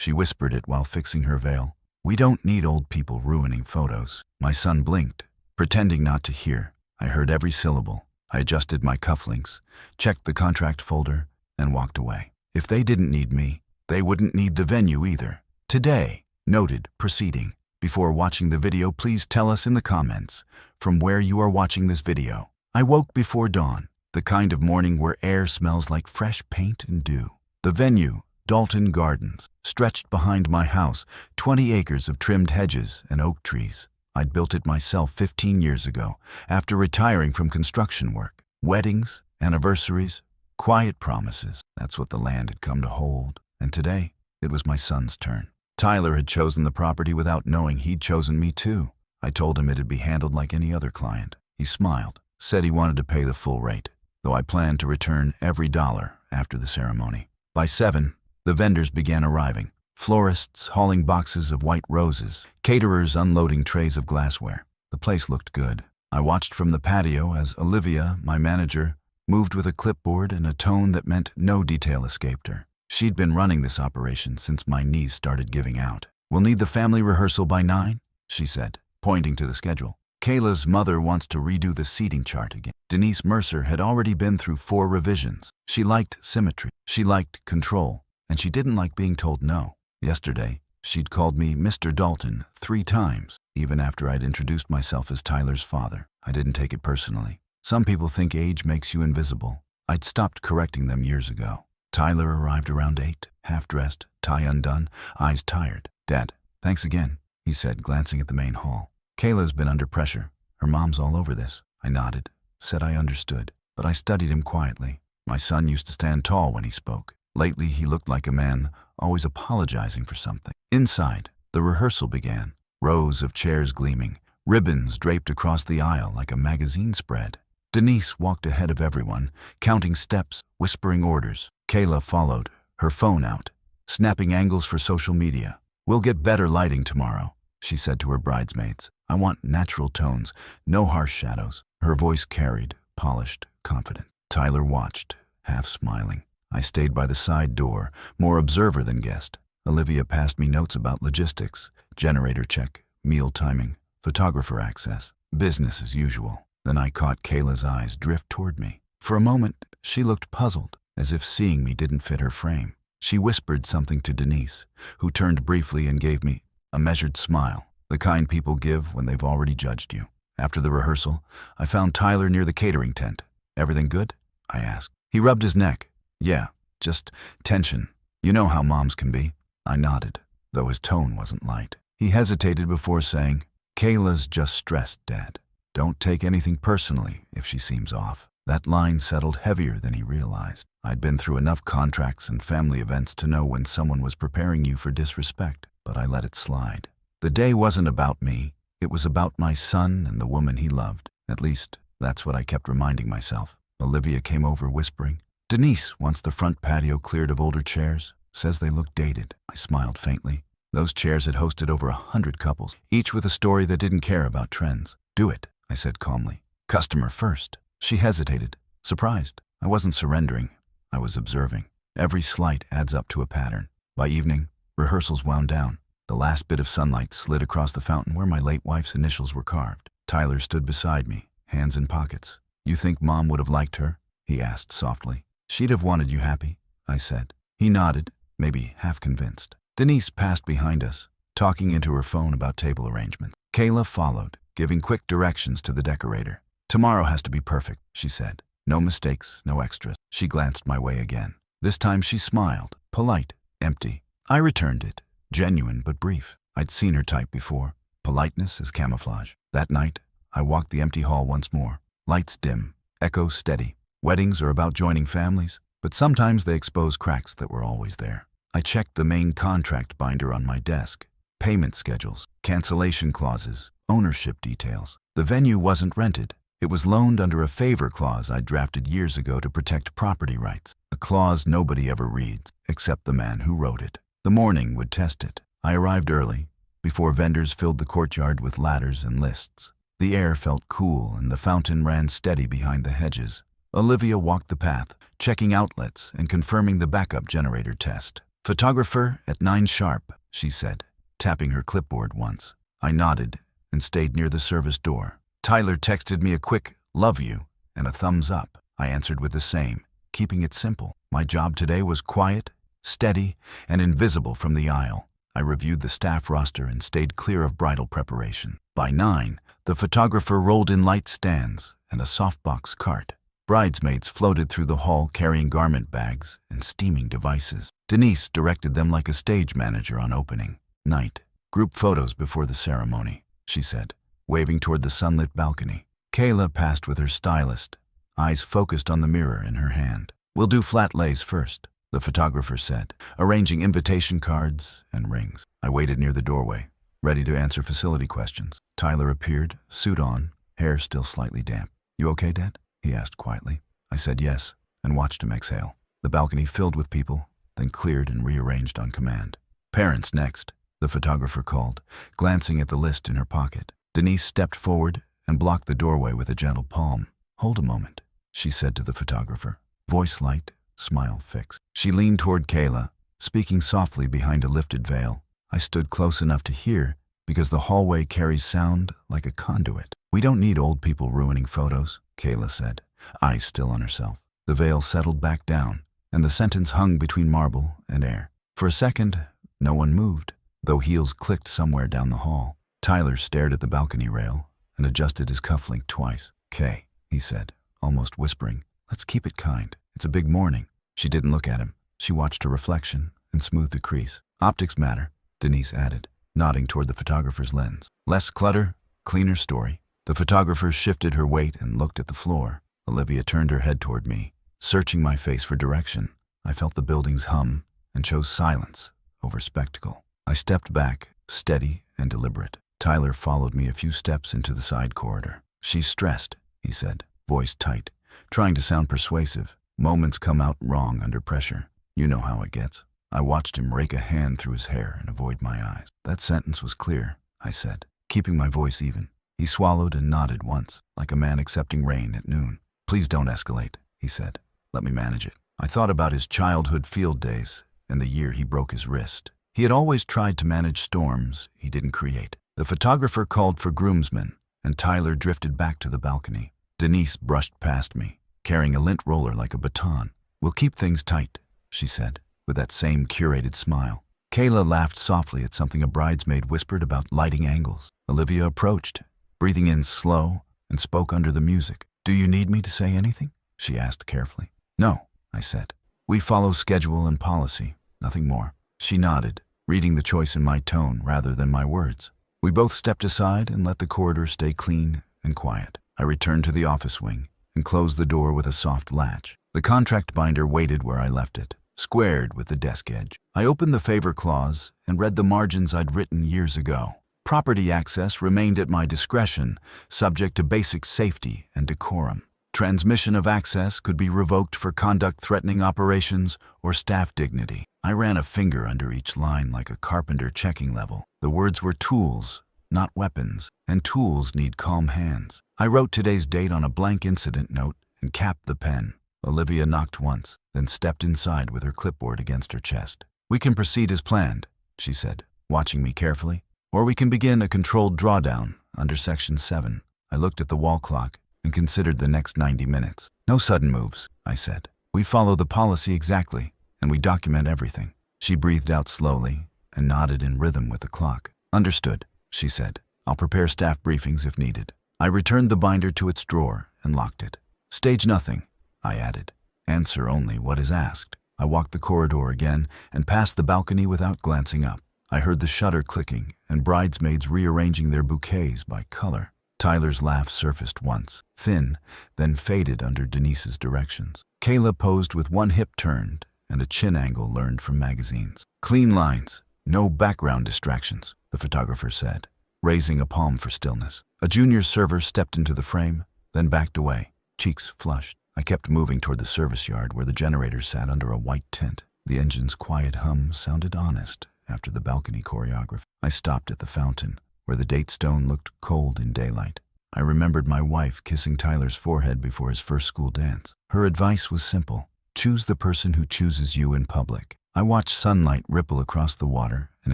She whispered it while fixing her veil. "We don't need old people ruining photos." My son blinked, pretending not to hear. I heard every syllable. I adjusted my cufflinks, checked the contract folder, and walked away. If they didn't need me, they wouldn't need the venue either. Today, noted proceeding. Before watching the video, please tell us in the comments from where you are watching this video. I woke before dawn, the kind of morning where air smells like fresh paint and dew. The venue, Dalton Gardens, stretched behind my house, 20 acres of trimmed hedges and oak trees. I'd built it myself 15 years ago, after retiring from construction work. Weddings, anniversaries, quiet promises. That's what the land had come to hold. And today, it was my son's turn. Tyler had chosen the property without knowing he'd chosen me too. I told him it'd be handled like any other client. He smiled, said he wanted to pay the full rate, though I planned to return every dollar after the ceremony. By 7, the vendors began arriving. Florists hauling boxes of white roses, caterers unloading trays of glassware. The place looked good. I watched from the patio as Olivia, my manager, moved with a clipboard in a tone that meant no detail escaped her. She'd been running this operation since my knees started giving out. "We'll need the family rehearsal by 9, she said, pointing to the schedule. Kayla's mother wants to redo the seating chart again. Denise Mercer had already been through 4 revisions. She liked symmetry, she liked control, and she didn't like being told no. Yesterday, she'd called me Mr. Dalton 3 times, even after I'd introduced myself as Tyler's father. I didn't take it personally. Some people think age makes you invisible. I'd stopped correcting them years ago. Tyler arrived around 8, half-dressed, tie undone, eyes tired. "Dad, thanks again," he said, glancing at the main hall. "Kayla's been under pressure. Her mom's all over this." I nodded, said I understood, but I studied him quietly. My son used to stand tall when he spoke. Lately, he looked like a man always apologizing for something. Inside, the rehearsal began. Rows of chairs gleaming, ribbons draped across the aisle like a magazine spread. Denise walked ahead of everyone, counting steps, whispering orders. Kayla followed, her phone out, snapping angles for social media. "We'll get better lighting tomorrow," she said to her bridesmaids. "I want natural tones, no harsh shadows." Her voice carried, polished, confident. Tyler watched, half smiling. I stayed by the side door, more observer than guest. Olivia passed me notes about logistics, generator check, meal timing, photographer access, business as usual. Then I caught Kayla's eyes drift toward me. For a moment, she looked puzzled, as if seeing me didn't fit her frame. She whispered something to Denise, who turned briefly and gave me a measured smile, the kind people give when they've already judged you. After the rehearsal, I found Tyler near the catering tent. "Everything good?" I asked. He rubbed his neck. "Yeah, just tension. You know how moms can be." I nodded, though his tone wasn't light. He hesitated before saying, "Kayla's just stressed, Dad. Don't take anything personally if she seems off." That line settled heavier than he realized. I'd been through enough contracts and family events to know when someone was preparing you for disrespect, but I let it slide. The day wasn't about me. It was about my son and the woman he loved. At least, that's what I kept reminding myself. Olivia came over whispering, "Denise wants the front patio cleared of older chairs. Says they look dated." I smiled faintly. Those chairs had hosted over 100 couples, each with a story that didn't care about trends. "Do it," I said calmly. "Customer first." She hesitated, surprised. I wasn't surrendering. I was observing. Every slight adds up to a pattern. By evening, rehearsals wound down. The last bit of sunlight slid across the fountain where my late wife's initials were carved. Tyler stood beside me, hands in pockets. "You think Mom would have liked her?" he asked softly. "She'd have wanted you happy," I said. He nodded, maybe half convinced. Denise passed behind us, talking into her phone about table arrangements. Kayla followed, giving quick directions to the decorator. "Tomorrow has to be perfect," she said. "No mistakes, no extras." She glanced my way again. This time she smiled, polite, empty. I returned it, genuine but brief. I'd seen her type before, politeness as camouflage. That night, I walked the empty hall once more. Lights dim, echoes steady. Weddings are about joining families, but sometimes they expose cracks that were always there. I checked the main contract binder on my desk. Payment schedules, cancellation clauses, ownership details. The venue wasn't rented. It was loaned under a favor clause I'd drafted years ago to protect property rights, a clause nobody ever reads, except the man who wrote it. The morning would test it. I arrived early, before vendors filled the courtyard with ladders and lists. The air felt cool and the fountain ran steady behind the hedges. Olivia walked the path, checking outlets and confirming the backup generator test. Photographer at 9 sharp, she said, tapping her clipboard once. I nodded and stayed near the service door. Tyler texted me a quick, "love you," and a thumbs up. I answered with the same, keeping it simple. My job today was quiet, steady, and invisible from the aisle. I reviewed the staff roster and stayed clear of bridal preparation. By 9, the photographer rolled in light stands and a softbox cart. Bridesmaids floated through the hall carrying garment bags and steaming devices. Denise directed them like a stage manager on opening night. Group photos before the ceremony, she said, waving toward the sunlit balcony. Kayla passed with her stylist, eyes focused on the mirror in her hand. We'll do flat lays first, the photographer said, arranging invitation cards and rings. I waited near the doorway, ready to answer facility questions. Tyler appeared, suit on, hair still slightly damp. You okay, Dad? He asked quietly. I said yes, and watched him exhale. The balcony filled with people, then cleared and rearranged on command. Parents next, the photographer called, glancing at the list in her pocket. Denise stepped forward and blocked the doorway with a gentle palm. Hold a moment, she said to the photographer, voice light, smile fixed. She leaned toward Kayla, speaking softly behind a lifted veil. I stood close enough to hear because the hallway carries sound like a conduit. We don't need old people ruining photos, Kayla said, eyes still on herself. The veil settled back down, and the sentence hung between marble and air. For a second, no one moved, though heels clicked somewhere down the hall. Tyler stared at the balcony rail and adjusted his cufflink twice. "Kay," he said, almost whispering, "let's keep it kind. It's a big morning." She didn't look at him. She watched her reflection and smoothed the crease. "Optics matter," Denise added, nodding toward the photographer's lens. "Less clutter, cleaner story." The photographer shifted her weight and looked at the floor. Olivia turned her head toward me, searching my face for direction. I felt the building's hum and chose silence over spectacle. I stepped back, steady and deliberate. Tyler followed me a few steps into the side corridor. "She's stressed," he said, voice tight, trying to sound persuasive. "Moments come out wrong under pressure. You know how it gets." I watched him rake a hand through his hair and avoid my eyes. "That sentence was clear," I said, keeping my voice even. He swallowed and nodded once, like a man accepting rain at noon. "Please don't escalate," he said. "Let me manage it." I thought about his childhood field days and the year he broke his wrist. He had always tried to manage storms he didn't create. The photographer called for groomsmen, and Tyler drifted back to the balcony. Denise brushed past me, carrying a lint roller like a baton. "We'll keep things tight," she said, with that same curated smile. Kayla laughed softly at something a bridesmaid whispered about lighting angles. Olivia approached, breathing in slow, and spoke under the music. "Do you need me to say anything?" she asked carefully. "No," I said. "We follow schedule and policy, nothing more." She nodded, reading the choice in my tone rather than my words. We both stepped aside and let the corridor stay clean and quiet. I returned to the office wing and closed the door with a soft latch. The contract binder waited where I left it, squared with the desk edge. I opened the favor clause and read the margins I'd written years ago. Property access remained at my discretion, subject to basic safety and decorum. Transmission of access could be revoked for conduct threatening operations or staff dignity. I ran a finger under each line like a carpenter checking level. The words were tools, not weapons, and tools need calm hands. I wrote today's date on a blank incident note and capped the pen. Olivia knocked once, then stepped inside with her clipboard against her chest. "We can proceed as planned," she said, watching me carefully. "Or we can begin a controlled drawdown under Section 7. I looked at the wall clock and considered the next 90 minutes. "No sudden moves," I said. "We follow the policy exactly, and we document everything." She breathed out slowly and nodded in rhythm with the clock. "Understood," she said. "I'll prepare staff briefings if needed." I returned the binder to its drawer and locked it. "Stage nothing," I added. "Answer only what is asked." I walked the corridor again and passed the balcony without glancing up. I heard the shutter clicking and bridesmaids rearranging their bouquets by color. Tyler's laugh surfaced once, thin, then faded under Denise's directions. Kayla posed with one hip turned and a chin angle learned from magazines. "Clean lines, no background distractions," the photographer said, raising a palm for stillness. A junior server stepped into the frame, then backed away, cheeks flushed. I kept moving toward the service yard where the generators sat under a white tent. The engine's quiet hum sounded honest after the balcony choreography. I stopped at the fountain, where the date stone looked cold in daylight. I remembered my wife kissing Tyler's forehead before his first school dance. Her advice was simple: choose the person who chooses you in public. I watched sunlight ripple across the water and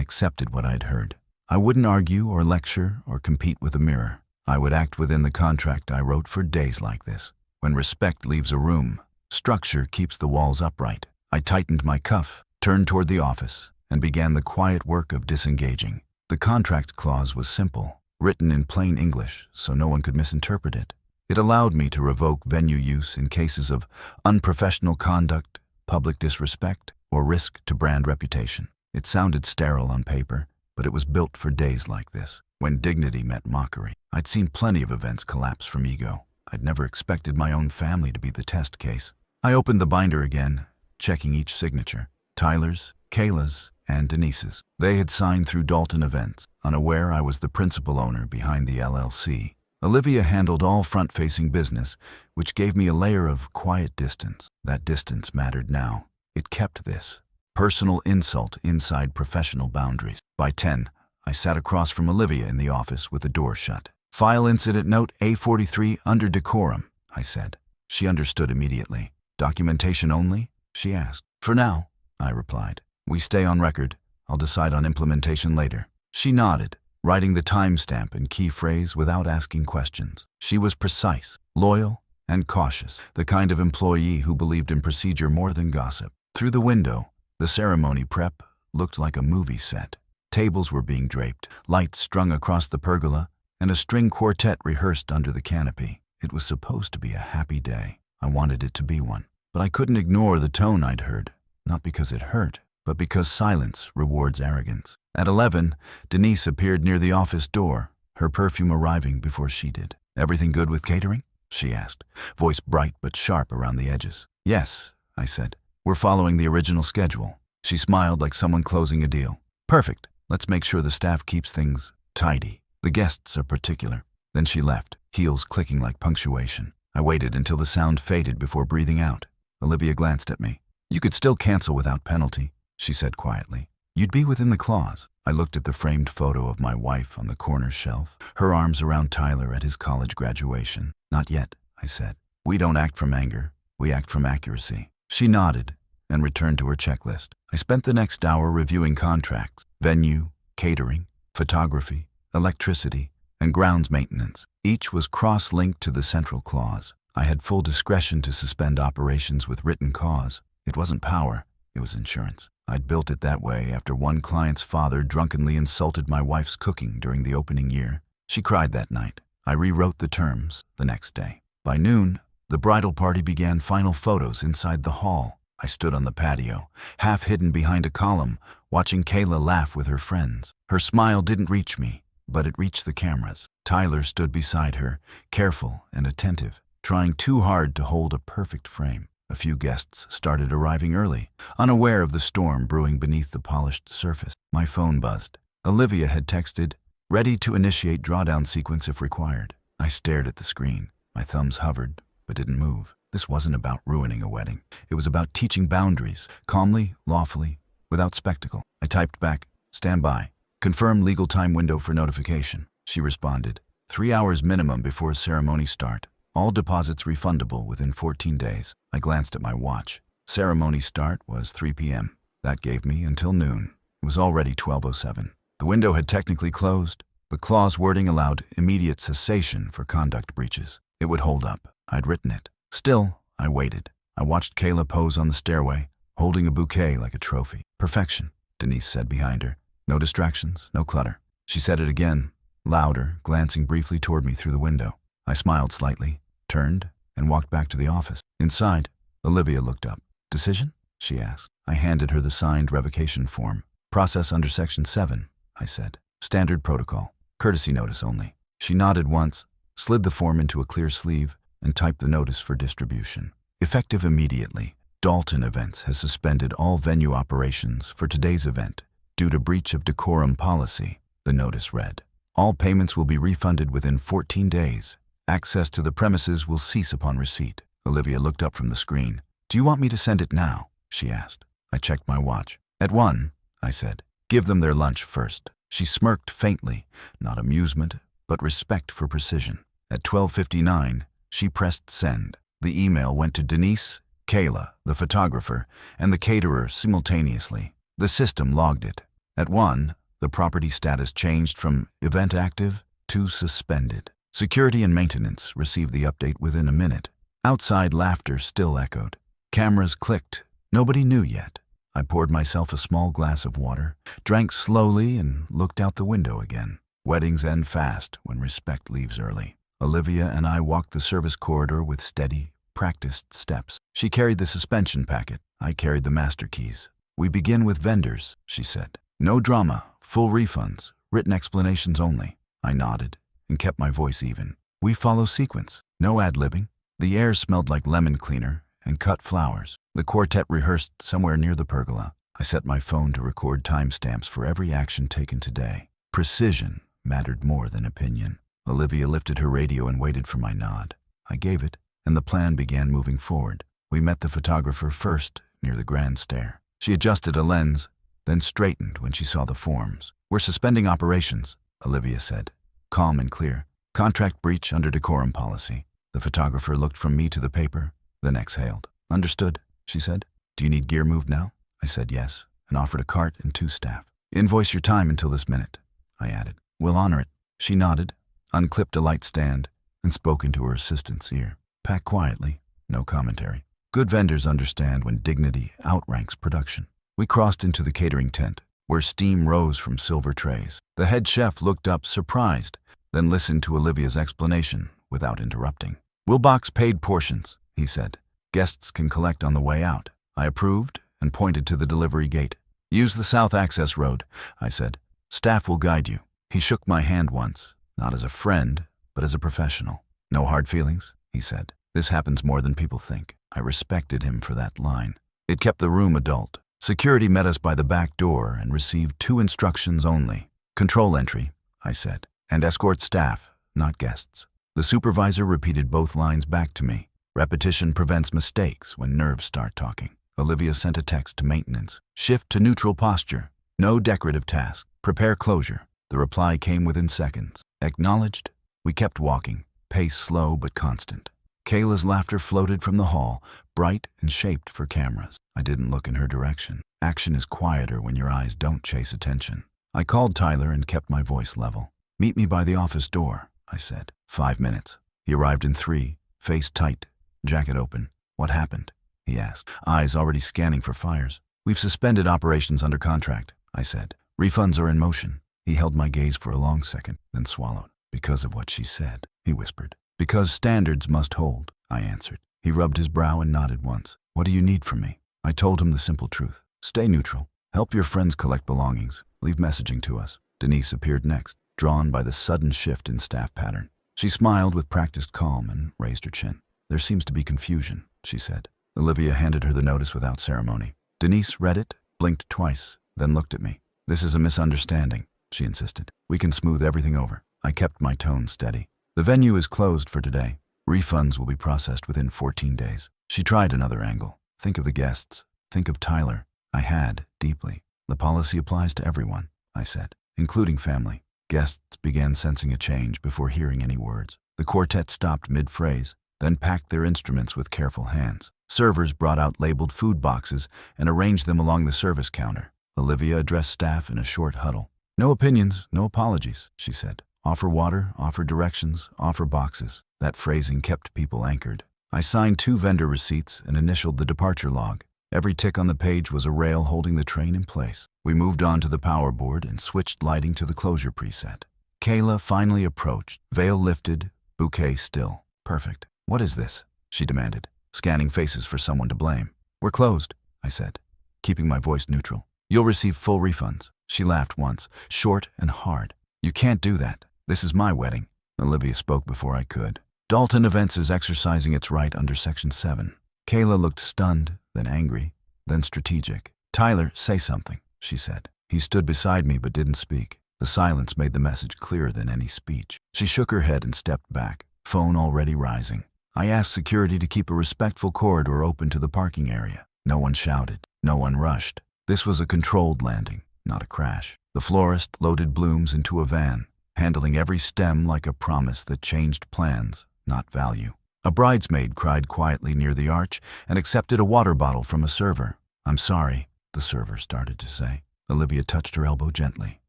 accepted what I'd heard. I wouldn't argue or lecture or compete with a mirror. I would act within the contract I wrote for days like this. When respect leaves a room, structure keeps the walls upright. I tightened my cuff, turned toward the office, and began the quiet work of disengaging. The contract clause was simple, written in plain English so no one could misinterpret it. It allowed me to revoke venue use in cases of unprofessional conduct, public disrespect, or risk to brand reputation. It sounded sterile on paper, but it was built for days like this, when dignity met mockery. I'd seen plenty of events collapse from ego. I'd never expected my own family to be the test case. I opened the binder again, checking each signature. Tyler's, Kayla's, and Denise's. They had signed through Dalton Events, unaware I was the principal owner behind the LLC. Olivia handled all front-facing business, which gave me a layer of quiet distance. That distance mattered now. It kept this personal insult inside professional boundaries. By 10, I sat across from Olivia in the office with the door shut. "File incident note A43 under decorum," I said. She understood immediately. "Documentation only?" she asked. "For now," I replied. "We stay on record. I'll decide on implementation later." She nodded, writing the timestamp and key phrase without asking questions. She was precise, loyal, and cautious, the kind of employee who believed in procedure more than gossip. Through the window, the ceremony prep looked like a movie set. Tables were being draped, lights strung across the pergola, and a string quartet rehearsed under the canopy. It was supposed to be a happy day. I wanted it to be one. But I couldn't ignore the tone I'd heard, not because it hurt, but because silence rewards arrogance. At 11, Denise appeared near the office door, her perfume arriving before she did. "Everything good with catering?" she asked, voice bright but sharp around the edges. "Yes," I said. "We're following the original schedule." She smiled like someone closing a deal. "Perfect. Let's make sure the staff keeps things tidy. The guests are particular." Then she left, heels clicking like punctuation. I waited until the sound faded before breathing out. Olivia glanced at me. "You could still cancel without penalty," she said quietly. "You'd be within the clause." I looked at the framed photo of my wife on the corner shelf, her arms around Tyler at his college graduation. "Not yet," I said. "We don't act from anger. We act from accuracy." She nodded and returned to her checklist. I spent the next hour reviewing contracts, venue, catering, photography, electricity, and grounds maintenance. Each was cross-linked to the central clause. I had full discretion to suspend operations with written cause. It wasn't power, it was insurance. I'd built it that way after one client's father drunkenly insulted my wife's cooking during the opening year. She cried that night. I rewrote the terms the next day. By noon, the bridal party began final photos inside the hall. I stood on the patio, half hidden behind a column, watching Kayla laugh with her friends. Her smile didn't reach me, but it reached the cameras. Tyler stood beside her, careful and attentive, trying too hard to hold a perfect frame. A few guests started arriving early, unaware of the storm brewing beneath the polished surface. My phone buzzed. Olivia had texted, "Ready to initiate drawdown sequence if required." I stared at the screen. My thumbs hovered, but didn't move. This wasn't about ruining a wedding. It was about teaching boundaries, calmly, lawfully, without spectacle. I typed back, "Stand by. Confirm legal time window for notification." She responded, 3 hours minimum before ceremony start. All deposits refundable within 14 days. I glanced at my watch. Ceremony start was 3 p.m. That gave me until noon. It was already 12:07. The window had technically closed, but clause wording allowed immediate cessation for conduct breaches. It would hold up. I'd written it. Still, I waited. I watched Kayla pose on the stairway, holding a bouquet like a trophy. "Perfection," Denise said behind her. "No distractions, no clutter." She said it again, louder, glancing briefly toward me through the window. I smiled slightly, turned, and walked back to the office. Inside, Olivia looked up. "Decision?" she asked. I handed her the signed revocation form. "Process under Section 7, I said. "Standard protocol. Courtesy notice only." She nodded once, slid the form into a clear sleeve, and typed the notice for distribution. Effective immediately, Dalton Events has suspended all venue operations for today's event due to breach of decorum policy, the notice read. All payments will be refunded within 14 days. Access to the premises will cease upon receipt. Olivia looked up from the screen. "Do you want me to send it now?" she asked. I checked my watch. "At 1, I said. "Give them their lunch first." She smirked faintly, not amusement, but respect for precision. At 12:59, she pressed send. The email went to Denise, Kayla, the photographer, and the caterer simultaneously. The system logged it. At 1, the property status changed from event active to suspended. Security and maintenance received the update within a minute. Outside laughter still echoed. Cameras clicked. Nobody knew yet. I poured myself a small glass of water, drank slowly, and looked out the window again. Weddings end fast when respect leaves early. Olivia and I walked the service corridor with steady, practiced steps. She carried the suspension packet. I carried the master keys. "We begin with vendors," she said. "No drama, full refunds, written explanations only." I nodded and kept my voice even. "We follow sequence, no ad-libbing." The air smelled like lemon cleaner and cut flowers. The quartet rehearsed somewhere near the pergola. I set my phone to record timestamps for every action taken today. Precision mattered more than opinion. Olivia lifted her radio and waited for my nod. I gave it, and the plan began moving forward. We met the photographer first, near the grand stair. She adjusted a lens, then straightened when she saw the forms. "We're suspending operations," Olivia said, calm and clear. "Contract breach under decorum policy." The photographer looked from me to the paper, then exhaled. "Understood," she said. "Do you need gear moved now?" I said yes, and offered a cart and 2 staff. "Invoice your time until this minute," I added. "We'll honor it." She nodded, unclipped a light stand, and spoke into her assistant's ear. "Pack quietly, no commentary. Good vendors understand when dignity outranks production." We crossed into the catering tent, where steam rose from silver trays. The head chef looked up surprised, then listened to Olivia's explanation without interrupting. "We'll box paid portions," he said. "Guests can collect on the way out." I approved and pointed to the delivery gate. "Use the south access road," I said. "Staff will guide you." He shook my hand once, not as a friend, but as a professional. "No hard feelings," he said. "This happens more than people think." I respected him for that line. It kept the room adult. Security met us by the back door and received 2 instructions only. "Control entry," I said, "and escort staff, not guests." The supervisor repeated both lines back to me. Repetition prevents mistakes when nerves start talking. Olivia sent a text to maintenance. "Shift to neutral posture. No decorative task. Prepare closure." The reply came within seconds. Acknowledged. We kept walking, pace slow but constant. Kayla's laughter floated from the hall, bright and shaped for cameras. I didn't look in her direction. Action is quieter when your eyes don't chase attention. I called Tyler and kept my voice level. "Meet me by the office door," I said. 5 minutes. He arrived in 3, face tight, jacket open. "What happened?" he asked, eyes already scanning for fires. "We've suspended operations under contract," I said. "Refunds are in motion." He held my gaze for a long second, then swallowed. "Because of what she said," he whispered. "Because standards must hold," I answered. He rubbed his brow and nodded once. "What do you need from me?" I told him the simple truth. "Stay neutral. Help your friends collect belongings. Leave messaging to us." Denise appeared next, drawn by the sudden shift in staff pattern. She smiled with practiced calm and raised her chin. "There seems to be confusion," she said. Olivia handed her the notice without ceremony. Denise read it, blinked twice, then looked at me. "This is a misunderstanding," she insisted. "We can smooth everything over." I kept my tone steady. "The venue is closed for today. Refunds will be processed within 14 days. She tried another angle. "Think of the guests. Think of Tyler." I had, deeply. "The policy applies to everyone," I said, "including family." Guests began sensing a change before hearing any words. The quartet stopped mid-phrase, then packed their instruments with careful hands. Servers brought out labeled food boxes and arranged them along the service counter. Olivia addressed staff in a short huddle. "No opinions, no apologies," she said. "Offer water, offer directions, offer boxes." That phrasing kept people anchored. I signed 2 vendor receipts and initialed the departure log. Every tick on the page was a rail holding the train in place. We moved on to the power board and switched lighting to the closure preset. Kayla finally approached, veil lifted, bouquet still. "Perfect. What is this?" she demanded, scanning faces for someone to blame. "We're closed," I said, keeping my voice neutral. "You'll receive full refunds." She laughed once, short and hard. "You can't do that. This is my wedding." Olivia spoke before I could. "Dalton Events is exercising its right under Section 7. Kayla looked stunned, then angry, then strategic. "Tyler, say something," she said. He stood beside me but didn't speak. The silence made the message clearer than any speech. She shook her head and stepped back, phone already rising. I asked security to keep a respectful corridor open to the parking area. No one shouted. No one rushed. This was a controlled landing, not a crash. The florist loaded blooms into a van, handling every stem like a promise that changed plans, not value. A bridesmaid cried quietly near the arch and accepted a water bottle from a server. "I'm sorry," the server started to say. Olivia touched her elbow gently.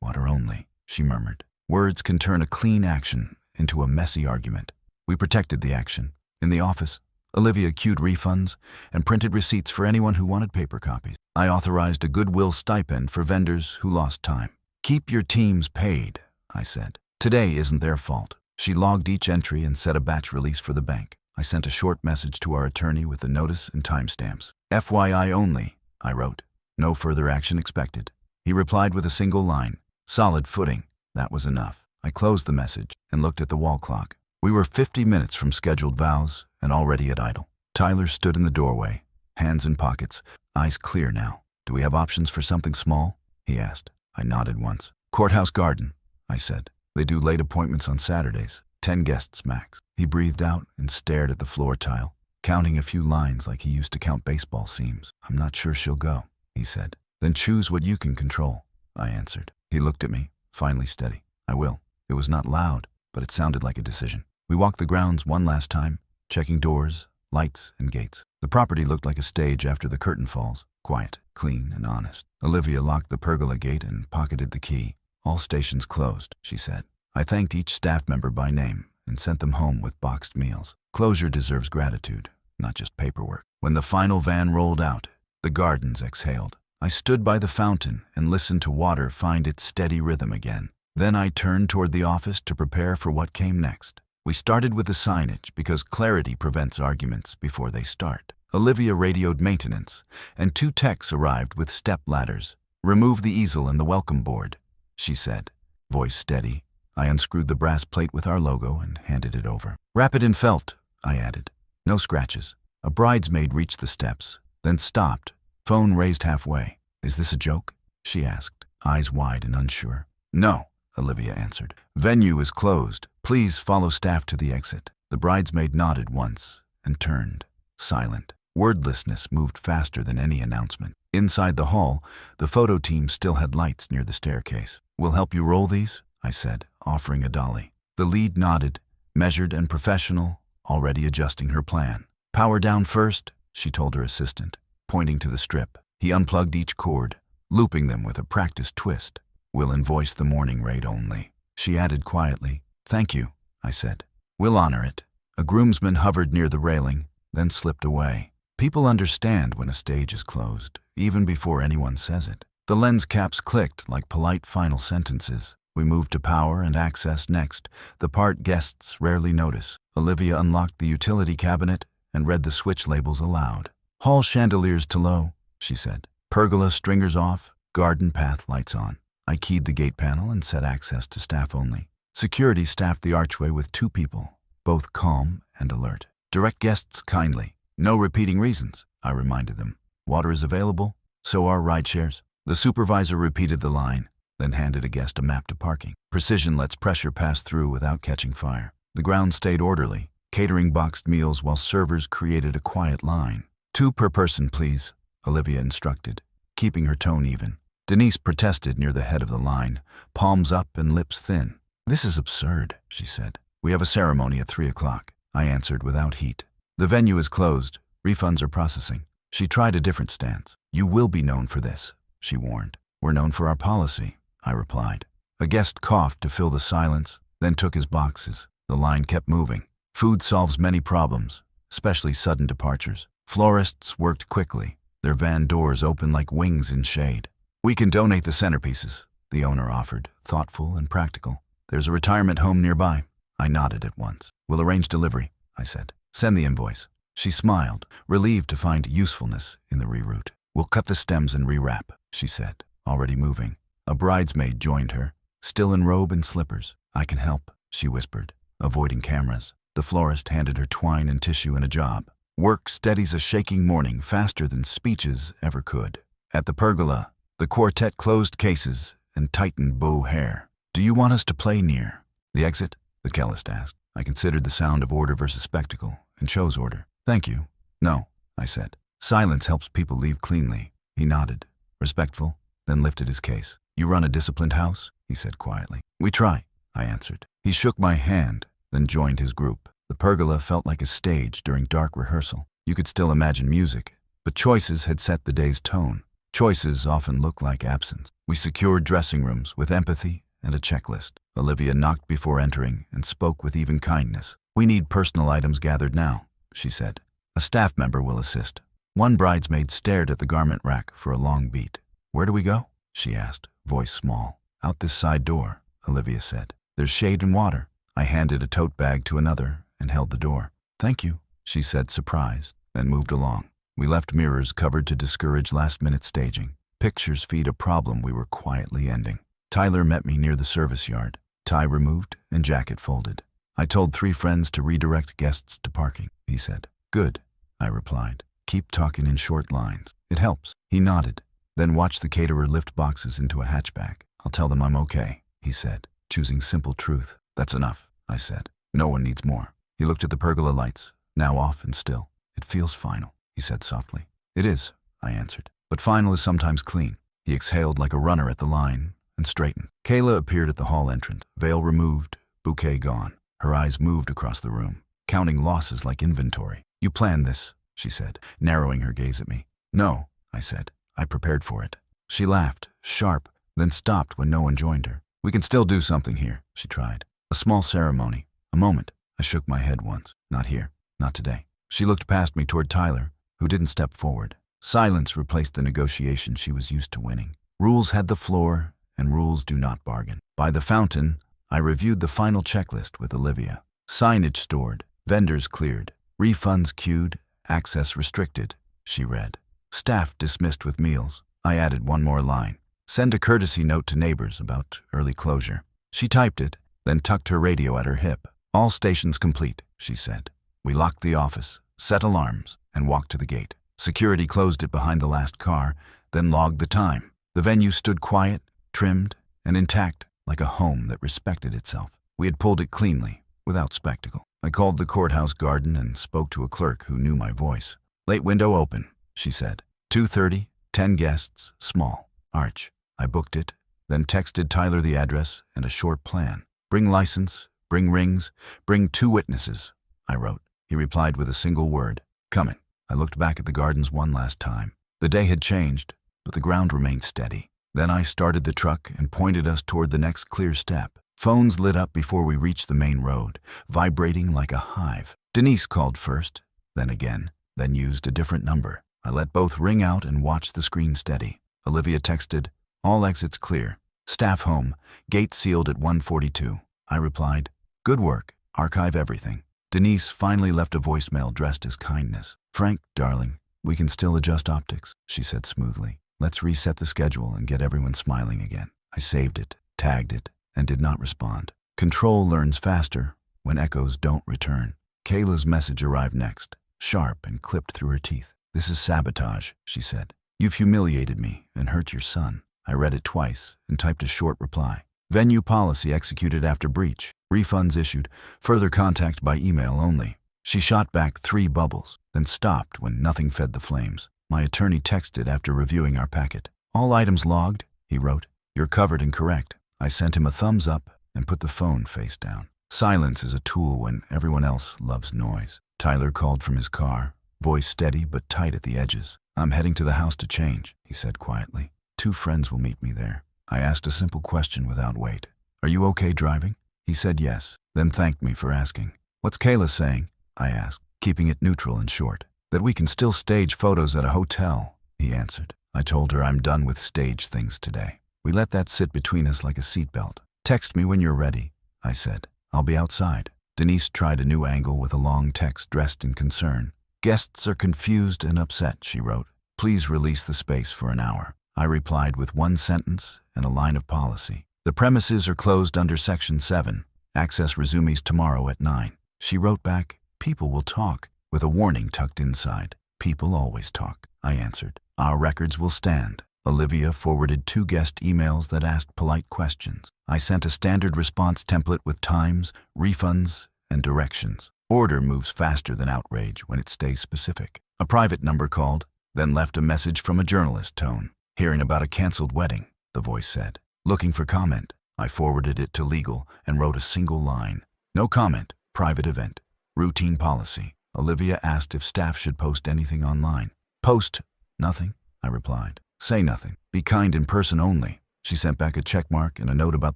"Water only," she murmured. Words can turn a clean action into a messy argument. We protected the action. In the office, Olivia queued refunds and printed receipts for anyone who wanted paper copies. I authorized a goodwill stipend for vendors who lost time. "Keep your teams paid," I said. "Today isn't their fault." She logged each entry and set a batch release for the bank. I sent a short message to our attorney with the notice and timestamps. "FYI only," I wrote. "No further action expected." He replied with a single line. "Solid footing." That was enough. I closed the message and looked at the wall clock. We were 50 minutes from scheduled vows and already at idle. Tyler stood in the doorway, hands in pockets, eyes clear now. "Do we have options for something small?" he asked. I nodded once. "Courthouse garden," I said. "They do late appointments on Saturdays. 10 guests max." He breathed out and stared at the floor tile, counting a few lines like he used to count baseball seams. "I'm not sure she'll go," he said. "Then choose what you can control," I answered. He looked at me, finally steady. "I will." It was not loud, but it sounded like a decision. We walked the grounds one last time, checking doors, lights, and gates. The property looked like a stage after the curtain falls, quiet, clean, and honest. Olivia locked the pergola gate and pocketed the key. "All stations closed," she said. I thanked each staff member by name and sent them home with boxed meals. Closure deserves gratitude, not just paperwork. When the final van rolled out, the gardens exhaled. I stood by the fountain and listened to water find its steady rhythm again. Then I turned toward the office to prepare for what came next. We started with the signage because clarity prevents arguments before they start. Olivia radioed maintenance, and 2 techs arrived with step ladders. "Remove the easel and the welcome board," she said, voice steady. I unscrewed the brass plate with our logo and handed it over. "Wrap it in felt," I added. "No scratches." A bridesmaid reached the steps, then stopped, phone raised halfway. "Is this a joke?" she asked, eyes wide and unsure. "No," Olivia answered. "Venue is closed. Please follow staff to the exit." The bridesmaid nodded once and turned, silent. Wordlessness moved faster than any announcement. Inside the hall, the photo team still had lights near the staircase. "We'll help you roll these," I said, offering a dolly. The lead nodded, measured and professional, already adjusting her plan. "Power down first," she told her assistant, pointing to the strip. He unplugged each cord, looping them with a practiced twist. "We'll invoice the morning rate only," she added quietly. "Thank you," I said. "We'll honor it." A groomsman hovered near the railing, then slipped away. People understand when a stage is closed, even before anyone says it. The lens caps clicked like polite final sentences. We moved to power and access next, the part guests rarely notice. Olivia unlocked the utility cabinet and read the switch labels aloud. "Hall chandeliers to low," she said. "Pergola stringers off, garden path lights on." I keyed the gate panel and set access to staff only. Security staffed the archway with 2 people, both calm and alert. "Direct guests kindly. No repeating reasons," I reminded them. "Water is available, so are ride shares." The supervisor repeated the line, then handed a guest a map to parking. Precision lets pressure pass through without catching fire. The ground stayed orderly, catering boxed meals while servers created a quiet line. 2 per person, please," Olivia instructed, keeping her tone even. Denise protested near the head of the line, palms up and lips thin. "This is absurd," she said. "We have a ceremony at 3 o'clock," I answered without heat. "The venue is closed. Refunds are processing." She tried a different stance. "You will be known for this," she warned. "We're known for our policy," I replied. A guest coughed to fill the silence, then took his boxes. The line kept moving. Food solves many problems, especially sudden departures. Florists worked quickly, their van doors open like wings in shade. "We can donate the centerpieces," the owner offered, thoughtful and practical. "There's a retirement home nearby." I nodded at once. "We'll arrange delivery," I said. "Send the invoice." She smiled, relieved to find usefulness in the reroute. "We'll cut the stems and rewrap," she said, already moving. A bridesmaid joined her, still in robe and slippers. "I can help," she whispered, avoiding cameras. The florist handed her twine and tissue and a job. Work steadies a shaking morning faster than speeches ever could. At the pergola, the quartet closed cases and tightened bow hair. "Do you want us to play near the exit?" the cellist asked. I considered the sound of order versus spectacle and chose order. "Thank you." "No," I said. "Silence helps people leave cleanly." He nodded, respectful, then lifted his case. "You run a disciplined house?" he said quietly. "We try," I answered. He shook my hand, then joined his group. The pergola felt like a stage during dark rehearsal. You could still imagine music, but choices had set the day's tone. Choices often look like absence. We secured dressing rooms with empathy and a checklist. Olivia knocked before entering and spoke with even kindness. "We need personal items gathered now," she said. "A staff member will assist." One bridesmaid stared at the garment rack for a long beat. "Where do we go?" she asked, voice small. "Out this side door," Olivia said. "There's shade and water." I handed a tote bag to another and held the door. "Thank you," she said, surprised, then moved along. We left mirrors covered to discourage last-minute staging. Pictures feed a problem we were quietly ending. Tyler met me near the service yard, tie removed and jacket folded. "I told 3 friends to redirect guests to parking," he said. "Good," I replied. "Keep talking in short lines. It helps." He nodded, then watched the caterer lift boxes into a hatchback. "I'll tell them I'm okay," he said, choosing simple truth. "That's enough," I said. "No one needs more." He looked at the pergola lights, now off and still. "It feels final," he said softly. "It is," I answered. "But final is sometimes clean." He exhaled like a runner at the line and straightened. Kayla appeared at the hall entrance, veil removed, bouquet gone. Her eyes moved across the room, counting losses like inventory. "You planned this," she said, narrowing her gaze at me. "No," I said. "I prepared for it." She laughed, sharp, then stopped when no one joined her. "We can still do something here," she tried. "A small ceremony. A moment." I shook my head once. "Not here. Not today." She looked past me toward Tyler, who didn't step forward. Silence replaced the negotiation she was used to winning. Rules had the floor, and rules do not bargain. By the fountain, I reviewed the final checklist with Olivia. Signage stored, vendors cleared, refunds queued, access restricted, she read. Staff dismissed with meals. I added one more line. Send a courtesy note to neighbors about early closure. She typed it, then tucked her radio at her hip. "All stations complete," she said. We locked the office, set alarms, and walked to the gate. Security closed it behind the last car, then logged the time. The venue stood quiet, trimmed, and intact, like a home that respected itself. We had pulled it cleanly, without spectacle. I called the courthouse garden and spoke to a clerk who knew my voice. "Late window open," she said. 2:30, 10 guests, small, arch. I booked it, then texted Tyler the address and a short plan. "Bring license, bring rings, bring 2 witnesses," I wrote. He replied with a single word, "Coming." I looked back at the gardens one last time. The day had changed, but the ground remained steady. Then I started the truck and pointed us toward the next clear step. Phones lit up before we reached the main road, vibrating like a hive. Denise called first, then again, then used a different number. I let both ring out and watched the screen steady. Olivia texted, "All exits clear. Staff home. Gate sealed at 1:42. I replied, "Good work. Archive everything." Denise finally left a voicemail dressed as kindness. "Frank, darling, we can still adjust optics," she said smoothly. "Let's reset the schedule and get everyone smiling again." I saved it, tagged it, and did not respond. Control learns faster when echoes don't return. Kayla's message arrived next, sharp and clipped through her teeth. "This is sabotage," she said. "You've humiliated me and hurt your son." I read it twice and typed a short reply. "Venue policy executed after breach. Refunds issued. Further contact by email only." She shot back 3 bubbles, then stopped when nothing fed the flames. My attorney texted after reviewing our packet. "All items logged," he wrote. "You're covered and correct." I sent him a thumbs up and put the phone face down. Silence is a tool when everyone else loves noise. Tyler called from his car, voice steady but tight at the edges. "I'm heading to the house to change," he said quietly. 2 friends will meet me there." I asked a simple question without weight. "Are you okay driving?" He said yes, then thanked me for asking. "What's Kayla saying?" I asked, keeping it neutral and short. "That we can still stage photos at a hotel," he answered. I told her I'm done with stage things today. We let that sit between us like a seatbelt. "Text me when you're ready," I said. "I'll be outside." Denise tried a new angle with a long text dressed in concern. "Guests are confused and upset," she wrote. "Please release the space for an hour." I replied with 1 sentence and a line of policy. "The premises are closed under Section 7. Access resumes tomorrow at 9. She wrote back, "People will talk," with a warning tucked inside. "People always talk," I answered. "Our records will stand." Olivia forwarded 2 guest emails that asked polite questions. I sent a standard response template with times, refunds, and directions. Order moves faster than outrage when it stays specific. A private number called, then left a message from a journalist tone. "Hearing about a canceled wedding," the voice said. "Looking for comment." I forwarded it to legal and wrote a single line. "No comment. Private event. Routine policy. Olivia asked if staff should post anything online. Post nothing, I replied. Say nothing. Be kind in person only. She sent back a checkmark and a note about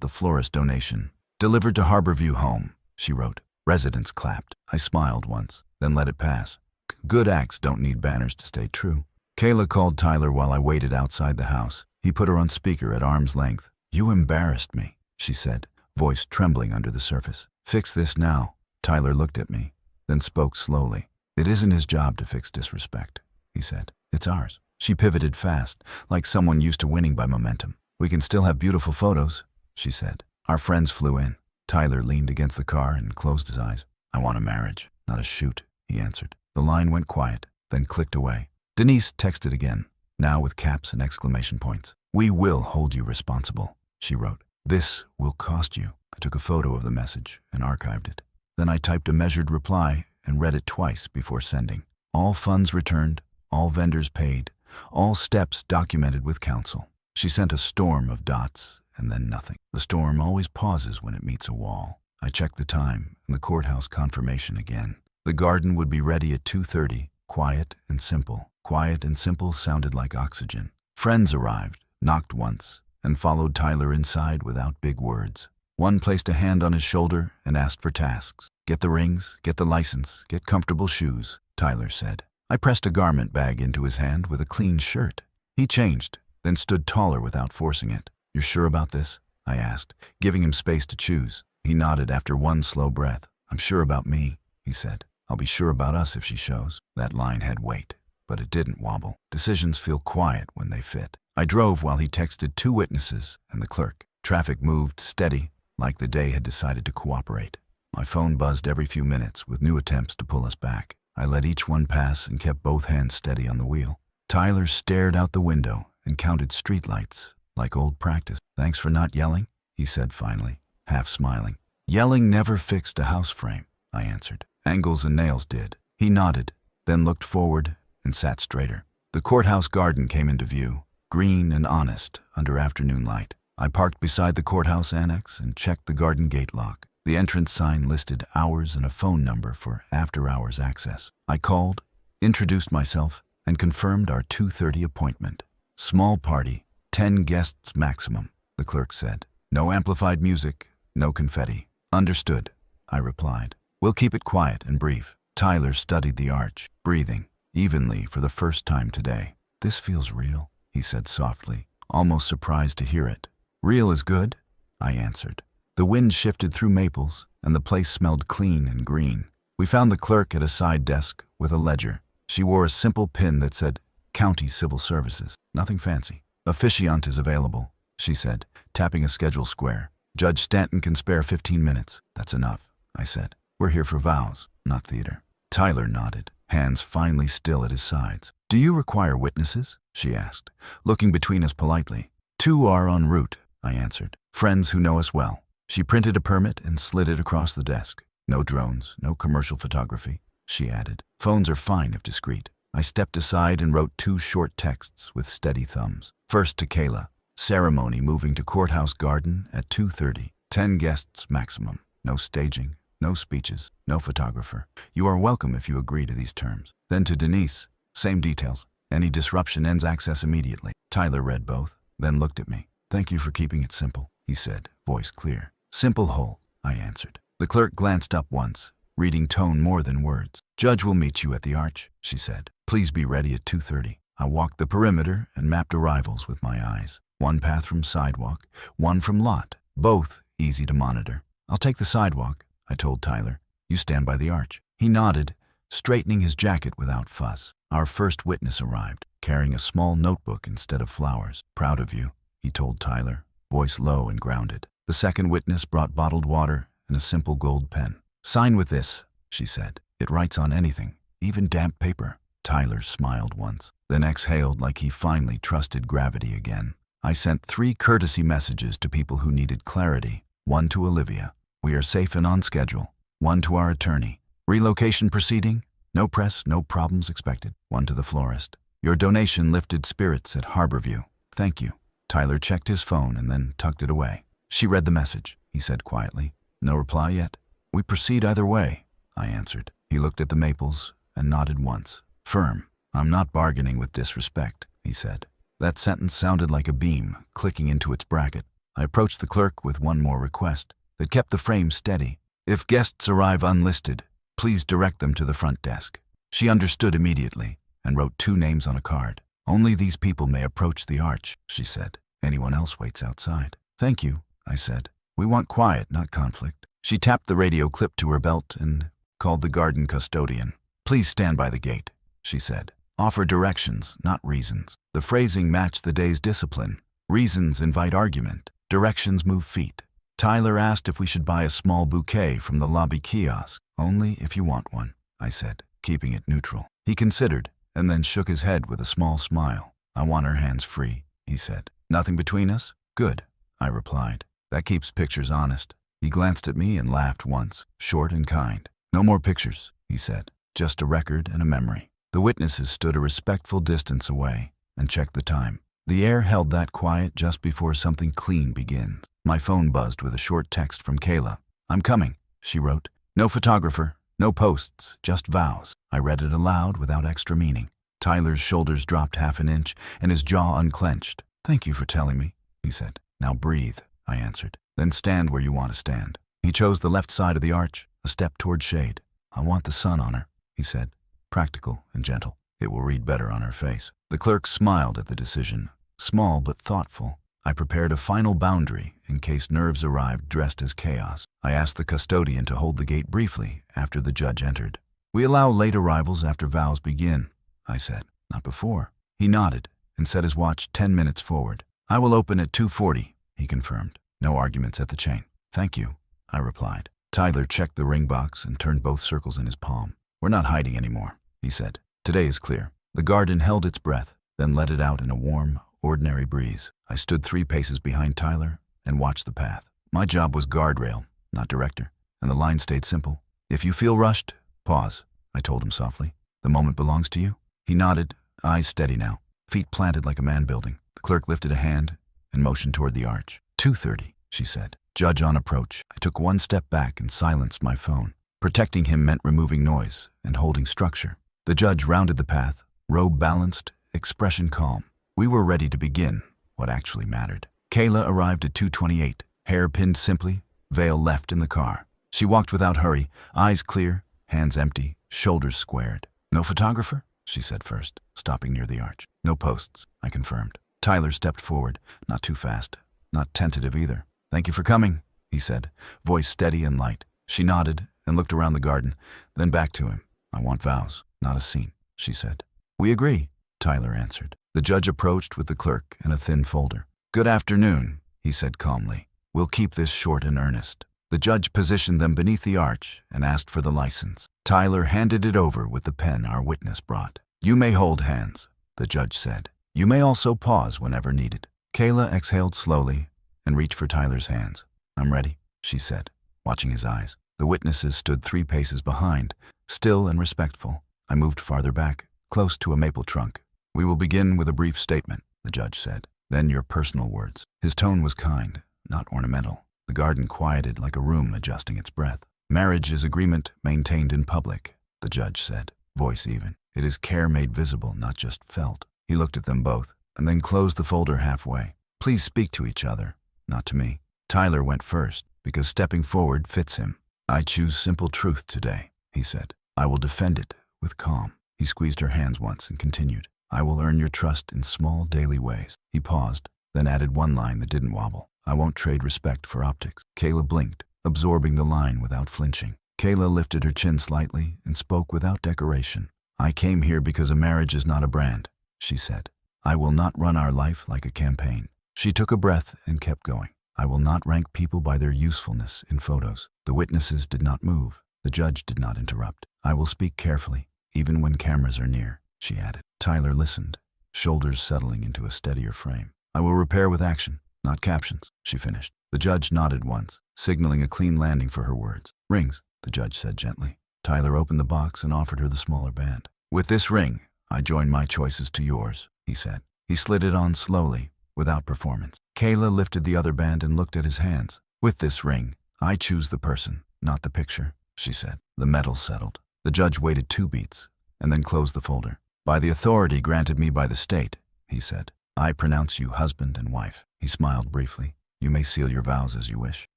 the florist donation. Delivered to Harborview Home, she wrote. Residents clapped. I smiled once, then let it pass. Good acts don't need banners to stay true. Kayla called Tyler while I waited outside the house. He put her on speaker at arm's length. You embarrassed me, she said, voice trembling under the surface. Fix this now. Tyler looked at me, then spoke slowly. It isn't his job to fix disrespect, he said. It's ours. She pivoted fast, like someone used to winning by momentum. We can still have beautiful photos, she said. Our friends flew in. Tyler leaned against the car and closed his eyes. I want a marriage, not a shoot, he answered. The line went quiet, then clicked away. Denise texted again, now with caps and exclamation points. We will hold you responsible, she wrote. This will cost you. I took a photo of the message and archived it. Then I typed a measured reply and read it twice before sending. All funds returned, all vendors paid, all steps documented with counsel. She sent a storm of dots and then nothing. The storm always pauses when it meets a wall. I checked the time and the courthouse confirmation again. The garden would be ready at 2:30, quiet and simple. Quiet and simple sounded like oxygen. Friends arrived, knocked once, and followed Tyler inside without big words. One placed a hand on his shoulder and asked for tasks. Get the rings, get the license, get comfortable shoes, Tyler said. I pressed a garment bag into his hand with a clean shirt. He changed, then stood taller without forcing it. You're sure about this? I asked, giving him space to choose. He nodded after one slow breath. I'm sure about me, he said. I'll be sure about us if she shows. That line had weight, but it didn't wobble. Decisions feel quiet when they fit. I drove while he texted 2 witnesses and the clerk. Traffic moved steady, like the day had decided to cooperate. My phone buzzed every few minutes with new attempts to pull us back. I let each one pass and kept both hands steady on the wheel. Tyler stared out the window and counted streetlights, like old practice. Thanks for not yelling, he said finally, half smiling. Yelling never fixed a house frame, I answered. Angles and nails did. He nodded, then looked forward and sat straighter. The courthouse garden came into view, green and honest under afternoon light. I parked beside the courthouse annex and checked the garden gate lock. The entrance sign listed hours and a phone number for after-hours access. I called, introduced myself, and confirmed our 2:30 appointment. Small party, 10 guests maximum, the clerk said. No amplified music, no confetti. Understood, I replied. We'll keep it quiet and brief. Tyler studied the arch, breathing evenly for the first time today. This feels real, he said softly, almost surprised to hear it. Real is good, I answered. The wind shifted through maples, and the place smelled clean and green. We found the clerk at a side desk with a ledger. She wore a simple pin that said, County Civil Services. Nothing fancy. Officiant is available, she said, tapping a schedule square. Judge Stanton can spare 15 minutes. That's enough, I said. We're here for vows, not theater. Tyler nodded, hands finally still at his sides. Do you require witnesses? She asked, looking between us politely. 2 are en route, I answered. Friends who know us well. She printed a permit and slid it across the desk. No drones, no commercial photography, she added. Phones are fine if discreet. I stepped aside and wrote 2 short texts with steady thumbs. First to Kayla. Ceremony moving to courthouse garden at 2:30. 10 guests maximum. No staging, no speeches, no photographer. You are welcome if you agree to these terms. Then to Denise. Same details. Any disruption ends access immediately. Tyler read both, then looked at me. Thank you for keeping it simple, he said, voice clear. Simple hold, I answered. The clerk glanced up once, reading tone more than words. Judge will meet you at the arch, she said. Please be ready at 2:30. I walked the perimeter and mapped arrivals with my eyes. 1 path from sidewalk, 1 from lot, both easy to monitor. I'll take the sidewalk, I told Tyler. You stand by the arch. He nodded, straightening his jacket without fuss. Our first witness arrived, carrying a small notebook instead of flowers. Proud of you, he told Tyler, voice low and grounded. The second witness brought bottled water and a simple gold pen. Sign with this, she said. It writes on anything, even damp paper. Tyler smiled once, then exhaled like he finally trusted gravity again. I sent 3 courtesy messages to people who needed clarity. 1 to Olivia. We are safe and on schedule. 1 to our attorney. Relocation proceeding? No press, no problems expected. 1 to the florist. Your donation lifted spirits at Harborview. Thank you. Tyler checked his phone and then tucked it away. She read the message, he said quietly. No reply yet. We proceed either way, I answered. He looked at the maples and nodded once. Firm. I'm not bargaining with disrespect, he said. That sentence sounded like a beam clicking into its bracket. I approached the clerk with one more request that kept the frame steady. If guests arrive unlisted, please direct them to the front desk. She understood immediately and wrote 2 names on a card. Only these people may approach the arch, she said. Anyone else waits outside. Thank you, I said. We want quiet, not conflict. She tapped the radio clip to her belt and called the garden custodian. Please stand by the gate, she said. Offer directions, not reasons. The phrasing matched the day's discipline. Reasons invite argument. Directions move feet. Tyler asked if we should buy a small bouquet from the lobby kiosk. Only if you want one, I said, keeping it neutral. He considered and then shook his head with a small smile. I want her hands free, he said. Nothing between us? Good, I replied. That keeps pictures honest. He glanced at me and laughed once, short and kind. No more pictures, he said. Just a record and a memory. The witnesses stood a respectful distance away and checked the time. The air held that quiet just before something clean begins. My phone buzzed with a short text from Kayla. I'm coming, she wrote. No photographer, no posts, just vows. I read it aloud without extra meaning. Tyler's shoulders dropped half an inch and his jaw unclenched. Thank you for telling me, he said. Now breathe, I answered. Then stand where you want to stand. He chose the left side of the arch, a step toward shade. I want the sun on her, he said. Practical and gentle. It will read better on her face. The clerk smiled at the decision, small but thoughtful. I prepared a final boundary in case nerves arrived dressed as chaos. I asked the custodian to hold the gate briefly after the judge entered. We allow late arrivals after vows begin, I said. Not before. He nodded and set his watch 10 minutes forward. I will open at 2:40, he confirmed. No arguments at the chain. Thank you, I replied. Tyler checked the ring box and turned both circles in his palm. We're not hiding anymore, he said. Today is clear. The garden held its breath, then let it out in a warm, ordinary breeze. I stood 3 paces behind Tyler and watched the path. My job was guardrail, not director, and the line stayed simple. If you feel rushed, pause, I told him softly. The moment belongs to you. He nodded, eyes steady now, feet planted like a man building. The clerk lifted a hand and motioned toward the arch. 2:30, she said. Judge on approach. I took 1 step back and silenced my phone. Protecting him meant removing noise and holding structure. The judge rounded the path, robe balanced, expression calm. We were ready to begin what actually mattered. Kayla arrived at 2:28, hair pinned simply, veil left in the car. She walked without hurry, eyes clear, hands empty, shoulders squared. No photographer? She said first, stopping near the arch. No posts, I confirmed. Tyler stepped forward, not too fast, not tentative either. Thank you for coming, he said, voice steady and light. She nodded and looked around the garden, then back to him. I want vows, not a scene, she said. We agree, Tyler answered. The judge approached with the clerk and a thin folder. Good afternoon, he said calmly. We'll keep this short and earnest. The judge positioned them beneath the arch and asked for the license. Tyler handed it over with the pen our witness brought. You may hold hands, the judge said. You may also pause whenever needed. Kayla exhaled slowly and reached for Tyler's hands. I'm ready, she said, watching his eyes. The witnesses stood 3 paces behind, still and respectful. I moved farther back, close to a maple trunk. We will begin with a brief statement, the judge said. Then your personal words. His tone was kind, not ornamental. The garden quieted like a room adjusting its breath. Marriage is agreement maintained in public, the judge said, voice even. It is care made visible, not just felt. He looked at them both, and then closed the folder halfway. Please speak to each other, not to me. Tyler went first, because stepping forward fits him. I choose simple truth today, he said. I will defend it with calm. He squeezed her hands once and continued. I will earn your trust in small daily ways. He paused, then added one line that didn't wobble. I won't trade respect for optics. Kayla blinked, absorbing the line without flinching. Kayla lifted her chin slightly and spoke without decoration. I came here because a marriage is not a brand, she said. I will not run our life like a campaign. She took a breath and kept going. I will not rank people by their usefulness in photos. The witnesses did not move. The judge did not interrupt. I will speak carefully, even when cameras are near, she added. Tyler listened, shoulders settling into a steadier frame. I will repair with action, not captions, she finished. The judge nodded once, signaling a clean landing for her words. Rings, the judge said gently. Tyler opened the box and offered her the smaller band. With this ring, I join my choices to yours, he said. He slid it on slowly, without performance. Kayla lifted the other band and looked at his hands. With this ring, I choose the person, not the picture. she said. The metal settled. The judge waited 2 beats, and then closed the folder. By the authority granted me by the state, he said, I pronounce you husband and wife. He smiled briefly. You may seal your vows as you wish.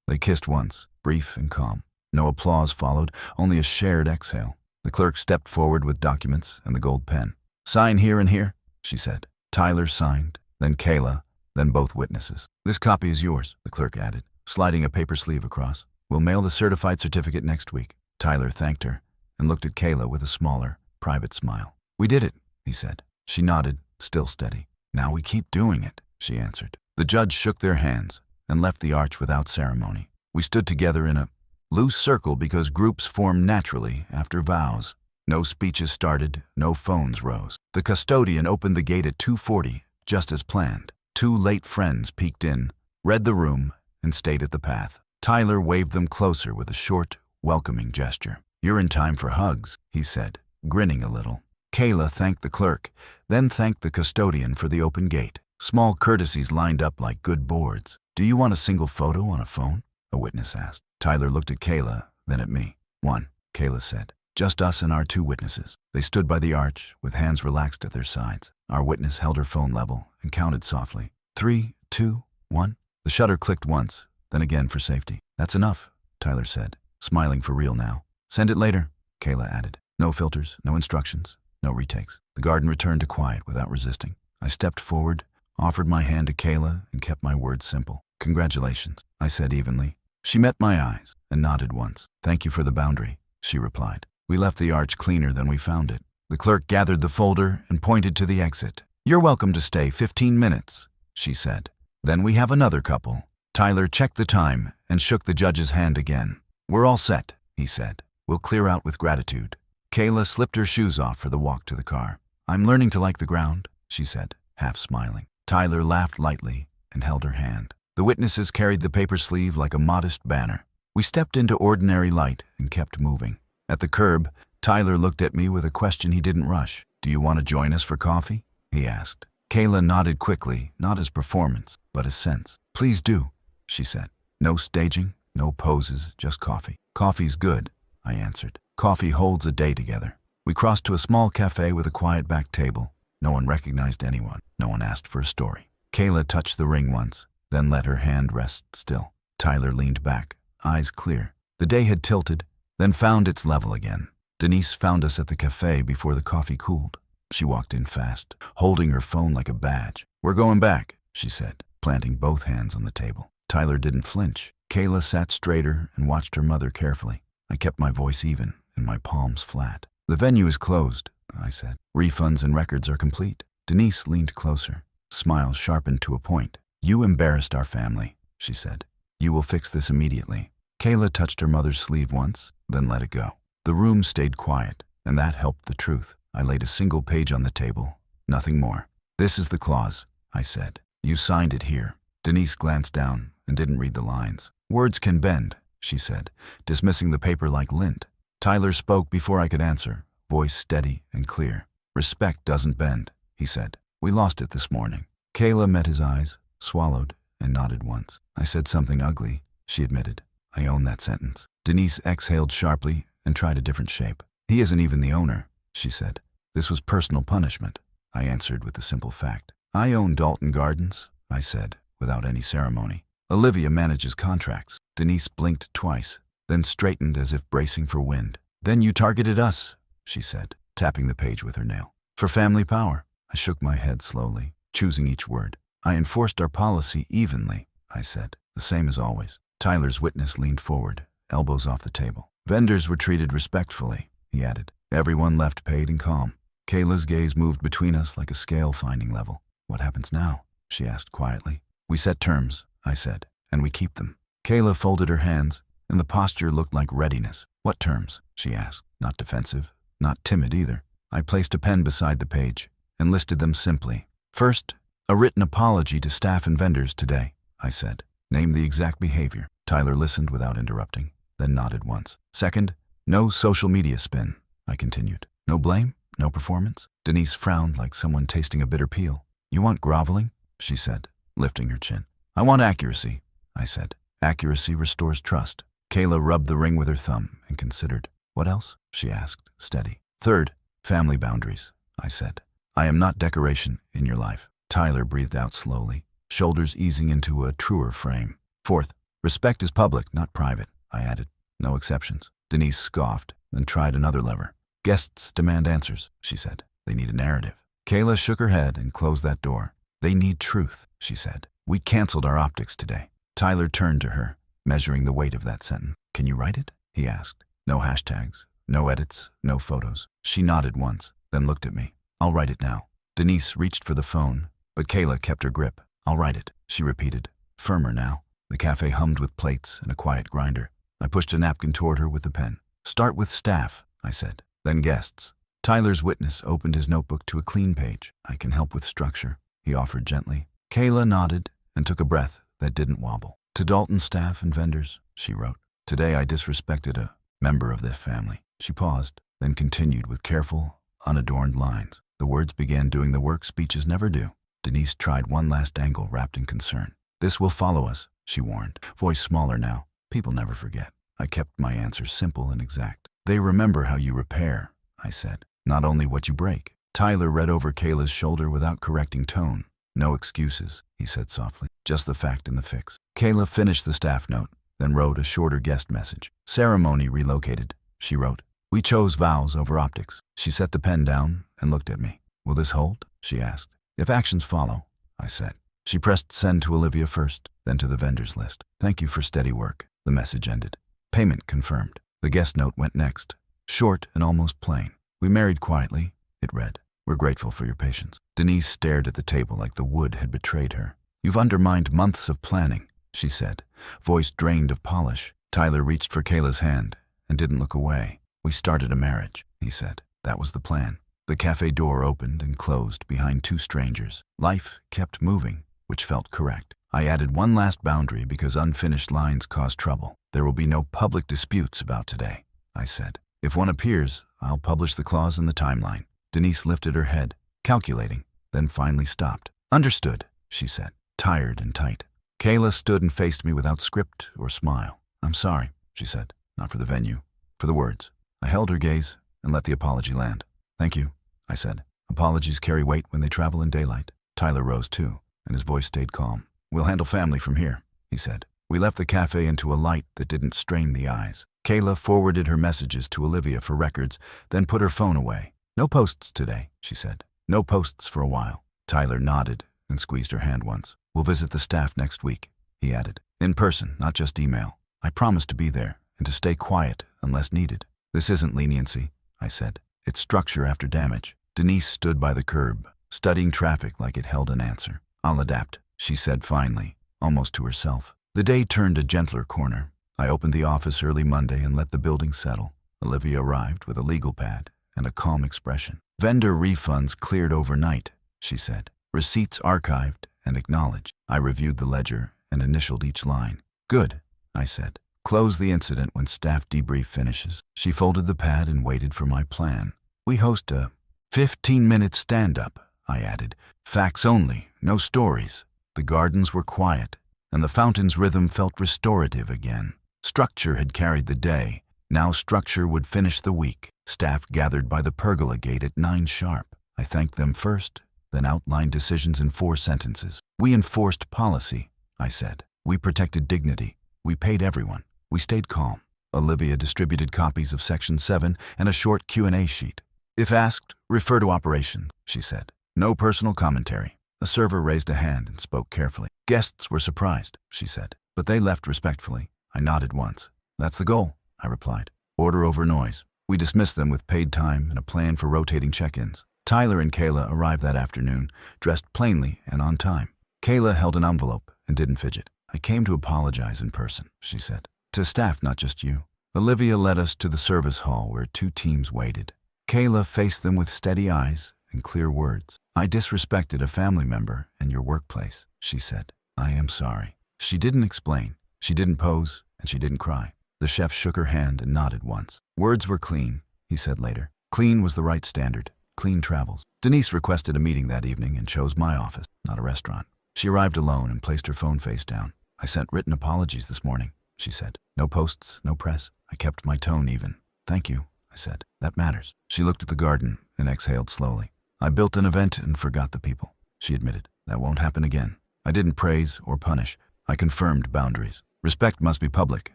They kissed once, brief and calm. No applause followed, only a shared exhale. The clerk stepped forward with documents and the gold pen. Sign here and here, she said. Tyler signed, then Kayla, then both witnesses. This copy is yours, the clerk added, sliding a paper sleeve across. We'll mail the certified certificate next week. Tyler thanked her and looked at Kayla with a smaller, private smile. We did it, he said. She nodded, still steady. Now we keep doing it, she answered. The judge shook their hands and left the arch without ceremony. We stood together in a loose circle because groups form naturally after vows. No speeches started, no phones rose. The custodian opened the gate at 2:40, just as planned. 2 late friends peeked in, read the room, and stayed at the path. Tyler waved them closer with a short, welcoming gesture. You're in time for hugs, he said, grinning a little. Kayla thanked the clerk, then thanked the custodian for the open gate. Small courtesies lined up like good boards. Do you want a single photo on a phone? A witness asked. Tyler looked at Kayla, then at me. 1, Kayla said. Just us and our 2 witnesses. They stood by the arch, with hands relaxed at their sides. Our witness held her phone level and counted softly. 3, 2, 1. The shutter clicked once, then again for safety. That's enough, Tyler said, smiling for real now. Send it later, Kayla added. No filters, no instructions, no retakes. The garden returned to quiet without resisting. I stepped forward, offered my hand to Kayla, and kept my words simple. Congratulations, I said evenly. She met my eyes and nodded once. Thank you for the boundary, she replied. We left the arch cleaner than we found it. The clerk gathered the folder and pointed to the exit. You're welcome to stay 15 minutes, she said. Then we have another couple. Tyler checked the time and shook the judge's hand again. We're all set, he said. We'll clear out with gratitude. Kayla slipped her shoes off for the walk to the car. I'm learning to like the ground, she said, half smiling. Tyler laughed lightly and held her hand. The witnesses carried the paper sleeve like a modest banner. We stepped into ordinary light and kept moving. At the curb, Tyler looked at me with a question he didn't rush. Do you want to join us for coffee? He asked. Kayla nodded quickly, not as performance, but as sense. Please do, she said. No staging, no poses, just coffee. Coffee's good, I answered. Coffee holds a day together. We crossed to a small cafe with a quiet back table. No one recognized anyone. No one asked for a story. Kayla touched the ring once, then let her hand rest still. Tyler leaned back, eyes clear. The day had tilted, then found its level again. Denise found us at the cafe before the coffee cooled. She walked in fast, holding her phone like a badge. We're going back, she said, planting both hands on the table. Tyler didn't flinch. Kayla sat straighter and watched her mother carefully. I kept my voice even and my palms flat. The venue is closed, I said. Refunds and records are complete. Denise leaned closer, smile sharpened to a point. You embarrassed our family, she said. You will fix this immediately. Kayla touched her mother's sleeve once, then let it go. The room stayed quiet, and that helped the truth. I laid a single page on the table, nothing more. This is the clause, I said. You signed it here. Denise glanced down and didn't read the lines. Words can bend, she said, dismissing the paper like lint. Tyler spoke before I could answer, voice steady and clear. Respect doesn't bend, he said. We lost it this morning. Kayla met his eyes, swallowed, and nodded once. I said something ugly, she admitted. I own that sentence. Denise exhaled sharply and tried a different shape. He isn't even the owner, she said. This was personal punishment, I answered with the simple fact. I own Dalton Gardens, I said, without any ceremony. Olivia manages contracts. Denise blinked twice, then straightened as if bracing for wind. Then you targeted us, she said, tapping the page with her nail. For family power. I shook my head slowly, choosing each word. I enforced our policy evenly, I said, the same as always. Tyler's witness leaned forward, elbows off the table. Vendors were treated respectfully, he added. Everyone left paid and calm. Kayla's gaze moved between us like a scale finding level. What happens now? She asked quietly. We set terms, I said, and we keep them. Kayla folded her hands, and the posture looked like readiness. What terms? She asked. Not defensive, not timid either. I placed a pen beside the page and listed them simply. First, a written apology to staff and vendors today, I said. Name the exact behavior. Tyler listened without interrupting, then nodded once. Second, no social media spin, I continued. No blame, no performance. Denise frowned like someone tasting a bitter peel. You want groveling? She said, lifting her chin. I want accuracy, I said. Accuracy restores trust. Kayla rubbed the ring with her thumb and considered. What else? She asked, steady. Third, family boundaries, I said. I am not decoration in your life. Tyler breathed out slowly, shoulders easing into a truer frame. Fourth, respect is public, not private, I added. No exceptions. Denise scoffed, then tried another lever. Guests demand answers, she said. They need a narrative. Kayla shook her head and closed that door. They need truth, she said. We canceled our optics today. Tyler turned to her, measuring the weight of that sentence. Can you write it? He asked. No hashtags, no edits, no photos. She nodded once, then looked at me. I'll write it now. Denise reached for the phone, but Kayla kept her grip. I'll write it, she repeated, firmer now. The cafe hummed with plates and a quiet grinder. I pushed a napkin toward her with the pen. Start with staff, I said, then guests. Tyler's witness opened his notebook to a clean page. I can help with structure, he offered gently. Kayla nodded and took a breath that didn't wobble. To Dalton staff and vendors, she wrote. Today I disrespected a member of this family. She paused, then continued with careful, unadorned lines. The words began doing the work speeches never do. Denise tried one last angle wrapped in concern. This will follow us, she warned, voice smaller now. People never forget. I kept my answers simple and exact. They remember how you repair, I said, not only what you break. Tyler read over Kayla's shoulder without correcting tone. No excuses, he said softly, just the fact and the fix. Kayla finished the staff note, then wrote a shorter guest message. Ceremony relocated, she wrote. We chose vows over optics. She set the pen down and looked at me. Will this hold? She asked. If actions follow, I said. She pressed send to Olivia first, then to the vendors list. Thank you for steady work. The message ended. Payment confirmed. The guest note went next. Short and almost plain. We married quietly, it read. We're grateful for your patience. Denise stared at the table like the wood had betrayed her. You've undermined months of planning, she said, voice drained of polish. Tyler reached for Kayla's hand and didn't look away. We started a marriage, he said. That was the plan. The cafe door opened and closed behind two strangers. Life kept moving, which felt correct. I added one last boundary because unfinished lines cause trouble. There will be no public disputes about today, I said. If one appears, I'll publish the clause in the timeline. Denise lifted her head, calculating, then finally stopped. Understood, she said, tired and tight. Kayla stood and faced me without script or smile. I'm sorry, she said, not for the venue, for the words. I held her gaze and let the apology land. Thank you, I said. Apologies carry weight when they travel in daylight. Tyler rose too, and his voice stayed calm. We'll handle family from here, he said. We left the cafe into a light that didn't strain the eyes. Kayla forwarded her messages to Olivia for records, then put her phone away. No posts today, she said. No posts for a while. Tyler nodded and squeezed her hand once. We'll visit the staff next week, he added. In person, not just email. I promise to be there and to stay quiet unless needed. This isn't leniency, I said. It's structure after damage. Denise stood by the curb, studying traffic like it held an answer. I'll adapt, she said finally, almost to herself. The day turned a gentler corner. I opened the office early Monday and let the building settle. Olivia arrived with a legal pad and a calm expression. Vendor refunds cleared overnight, she said. Receipts archived and acknowledged. I reviewed the ledger and initialed each line. Good, I said. Close the incident when staff debrief finishes. She folded the pad and waited for my plan. We host a 15-minute stand-up, I added. Facts only, no stories. The gardens were quiet, and the fountain's rhythm felt restorative again. Structure had carried the day. Now structure would finish the week. Staff gathered by the pergola gate at 9 sharp. I thanked them first, then outlined decisions in 4 sentences. We enforced policy, I said. We protected dignity. We paid everyone. We stayed calm. Olivia distributed copies of Section 7 and a short Q&A sheet. If asked, refer to operations, she said. No personal commentary. A server raised a hand and spoke carefully. Guests were surprised, she said, but they left respectfully. I nodded once. That's the goal, I replied. Order over noise. We dismissed them with paid time and a plan for rotating check-ins. Tyler and Kayla arrived that afternoon, dressed plainly and on time. Kayla held an envelope and didn't fidget. I came to apologize in person, she said. To staff, not just you. Olivia led us to the service hall where 2 teams waited. Kayla faced them with steady eyes and clear words. I disrespected a family member in your workplace, she said. I am sorry. She didn't explain. She didn't pose, and she didn't cry. The chef shook her hand and nodded once. Words were clean, he said later. Clean was the right standard. Clean travels. Denise requested a meeting that evening and chose my office, not a restaurant. She arrived alone and placed her phone face down. I sent written apologies this morning. she said. No posts, no press. I kept my tone even. Thank you, I said. That matters. She looked at the garden and exhaled slowly. I built an event and forgot the people, she admitted. That won't happen again. I didn't praise or punish. I confirmed boundaries. Respect must be public,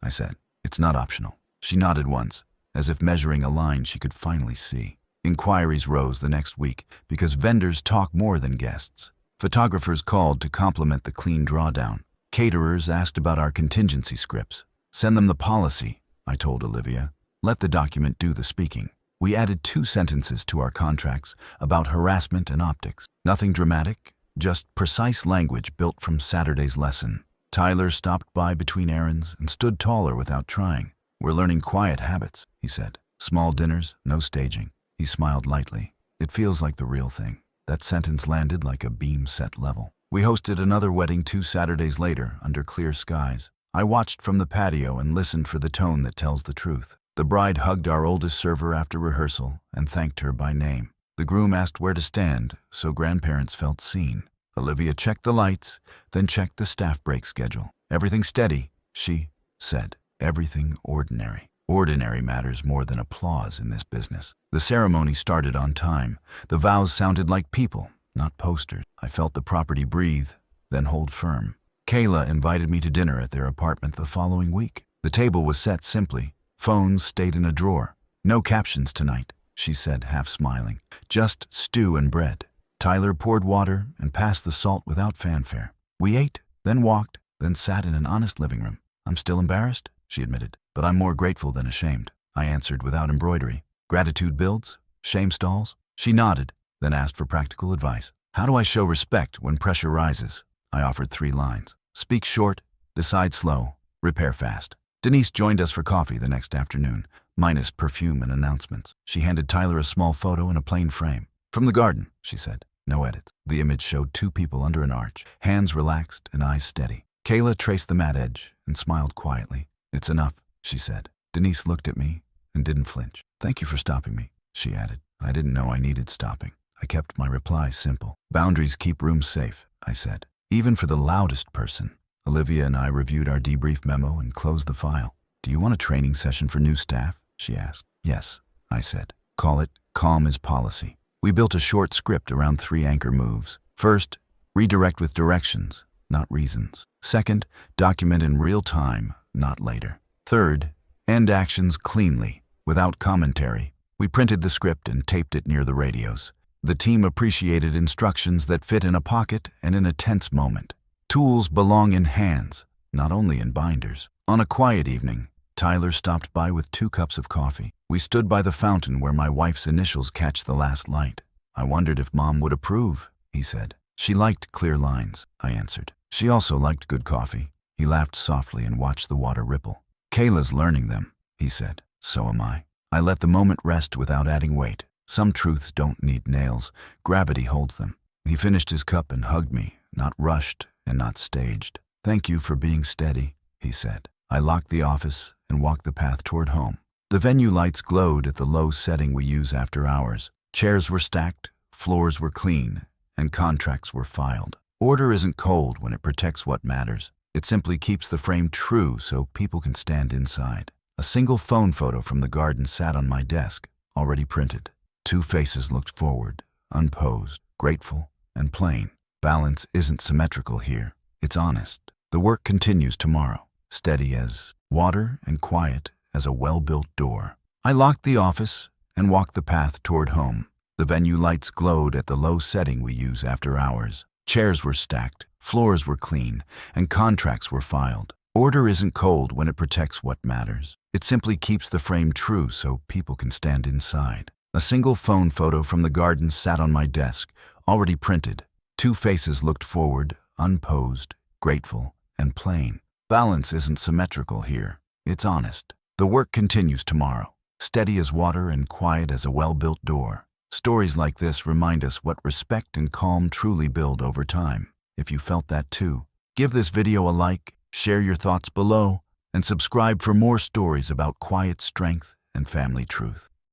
I said. It's not optional. She nodded once, as if measuring a line she could finally see. Inquiries rose the next week because vendors talk more than guests. Photographers called to compliment the clean drawdown. Caterers asked about our contingency scripts. Send them the policy, I told Olivia. Let the document do the speaking. We added 2 sentences to our contracts about harassment and optics. Nothing dramatic, just precise language built from Saturday's lesson. Tyler stopped by between errands and stood taller without trying. We're learning quiet habits, he said. Small dinners, no staging. He smiled lightly. It feels like the real thing. That sentence landed like a beam set level. We hosted another wedding 2 Saturdays later under clear skies. I watched from the patio and listened for the tone that tells the truth. The bride hugged our oldest server after rehearsal and thanked her by name. The groom asked where to stand, so grandparents felt seen. Olivia checked the lights, then checked the staff break schedule. Everything steady, she said. Everything ordinary. Ordinary matters more than applause in this business. The ceremony started on time. The vows sounded like people, not posters. I felt the property breathe, then hold firm. Kayla invited me to dinner at their apartment the following week. The table was set simply. Phones stayed in a drawer. No captions tonight, she said, half smiling. Just stew and bread. Tyler poured water and passed the salt without fanfare. We ate, then walked, then sat in an honest living room. I'm still embarrassed, she admitted, but I'm more grateful than ashamed. I answered without embroidery. Gratitude builds? Shame stalls? She nodded, then asked for practical advice. How do I show respect when pressure rises? I offered 3 lines. Speak short, decide slow, repair fast. Denise joined us for coffee the next afternoon, minus perfume and announcements. She handed Tyler a small photo in a plain frame. From the garden, she said. No edits. The image showed 2 people under an arch, hands relaxed and eyes steady. Kayla traced the matte edge and smiled quietly. It's enough, she said. Denise looked at me and didn't flinch. Thank you for stopping me, she added. I didn't know I needed stopping. I kept my reply simple. Boundaries keep rooms safe, I said. Even for the loudest person. Olivia and I reviewed our debrief memo and closed the file. Do you want a training session for new staff? She asked. Yes, I said. Call it Calm is Policy. We built a short script around 3 anchor moves. First, redirect with directions, not reasons. Second, document in real time, not later. Third, end actions cleanly, without commentary. We printed the script and taped it near the radios. The team appreciated instructions that fit in a pocket and in a tense moment. Tools belong in hands, not only in binders. On a quiet evening, Tyler stopped by with 2 cups of coffee. We stood by the fountain where my wife's initials catch the last light. I wondered if Mom would approve, he said. She liked clear lines, I answered. She also liked good coffee. He laughed softly and watched the water ripple. Kayla's learning them, he said. So am I. I let the moment rest without adding weight. Some truths don't need nails. Gravity holds them. He finished his cup and hugged me, not rushed and not staged. Thank you for being steady, he said. I locked the office and walked the path toward home. The venue lights glowed at the low setting we use after hours. Chairs were stacked, floors were clean, and contracts were filed. Order isn't cold when it protects what matters. It simply keeps the frame true so people can stand inside. A single phone photo from the garden sat on my desk, already printed. 2 faces looked forward, unposed, grateful, and plain. Balance isn't symmetrical here. It's honest. The work continues tomorrow, steady as water and quiet as a well-built door. I locked the office and walked the path toward home. The venue lights glowed at the low setting we use after hours. Chairs were stacked, floors were clean, and contracts were filed. Order isn't cold when it protects what matters. It simply keeps the frame true so people can stand inside. A single phone photo from the garden sat on my desk, already printed. 2 faces looked forward, unposed, grateful, and plain. Balance isn't symmetrical here. It's honest. The work continues tomorrow, steady as water and quiet as a well-built door. Stories like this remind us what respect and calm truly build over time. If you felt that too, give this video a like, share your thoughts below, and subscribe for more stories about quiet strength and family truth.